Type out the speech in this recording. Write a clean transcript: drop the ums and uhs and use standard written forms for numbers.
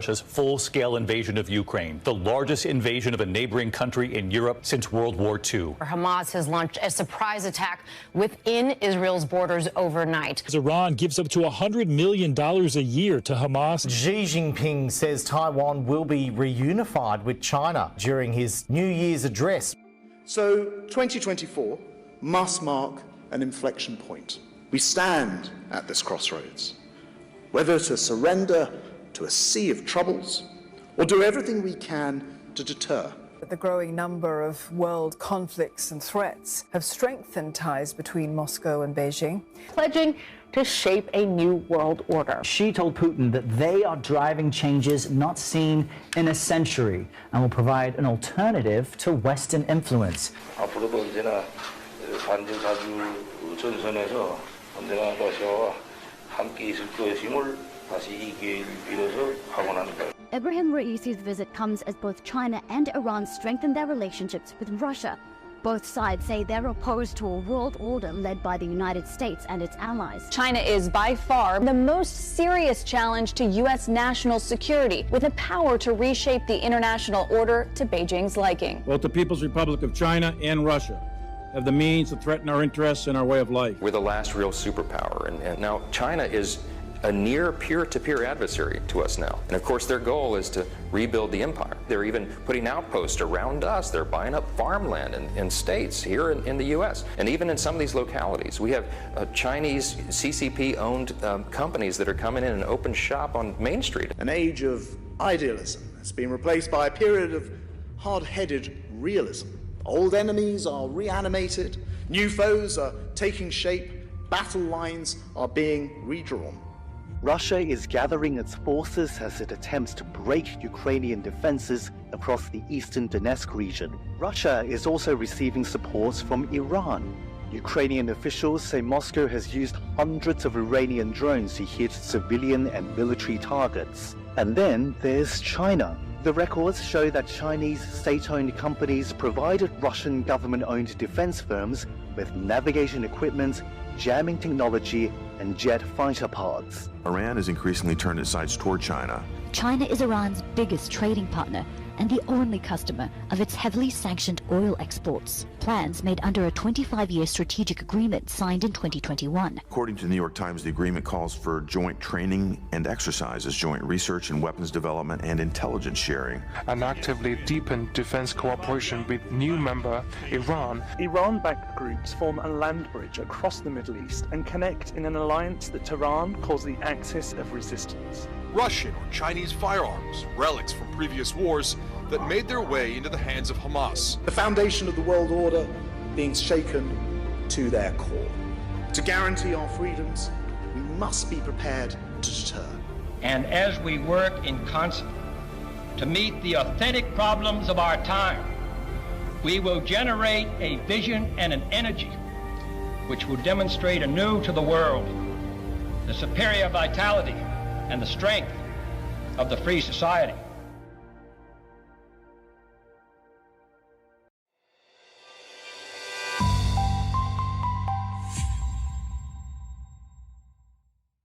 Russia's full-scale invasion of Ukraine, the largest invasion of a neighboring country in Europe since World War II. Hamas has launched a surprise attack within Israel's borders overnight. As Iran gives up to $100 million a year to Hamas. Xi Jinping says Taiwan will be reunified with China during his New Year's address. So 2024 must mark an inflection point. We stand at this crossroads, whether to surrender to a sea of troubles, or do everything we can to deter. The growing number of world conflicts and threats have strengthened ties between Moscow and Beijing, pledging to shape a new world order. Xi told Putin that they are driving changes not seen in a century and will provide an alternative to Western influence. 앞으로도 언제나 반전사주 전선에서 언제나 러시아와 함께 있을 것임을 Ibrahim Raisi's visit comes as both China and Iran strengthen their relationships with Russia. Both sides say they're opposed to a world order led by the United States and its allies. China is by far the most serious challenge to U.S. national security, with the power to reshape the international order to Beijing's liking. Both the People's Republic of China and Russia have the means to threaten our interests and our way of life. We're the last real superpower, and now China is a near peer-to-peer adversary to us now. And of course their goal is to rebuild the empire. They're even putting outposts around us. They're buying up farmland in states here in the US. And even in some of these localities, we have Chinese CCP-owned companies that are coming in and open shop on Main Street. An age of idealism has been replaced by a period of hard-headed realism. Old enemies are reanimated, new foes are taking shape, battle lines are being redrawn. Russia is gathering its forces as it attempts to break Ukrainian defenses across the eastern Donetsk region. Russia is also receiving support from Iran. Ukrainian officials say Moscow has used hundreds of Iranian drones to hit civilian and military targets. And then there's China. The records show that Chinese state-owned companies provided Russian government-owned defense firms with navigation equipment, jamming technology, and jet fighter pods. Iran has increasingly turned its sights toward China. China is Iran's biggest trading partner and the only customer of its heavily sanctioned oil exports. Plans made under a 25-year strategic agreement signed in 2021. According to the New York Times, the agreement calls for joint training and exercises, joint research and weapons development, and intelligence sharing. And actively deepen defense cooperation with new member Iran. Iran-backed groups form a land bridge across the Middle East and connect in an alliance that Tehran calls the axis of resistance. Russian or Chinese firearms, relics from previous wars that made their way into the hands of Hamas. The foundation of the world order being shaken to their core. To guarantee our freedoms, we must be prepared to deter. And as we work in concert to meet the authentic problems of our time, we will generate a vision and an energy which will demonstrate anew to the world the superior vitality and the strength of the free society.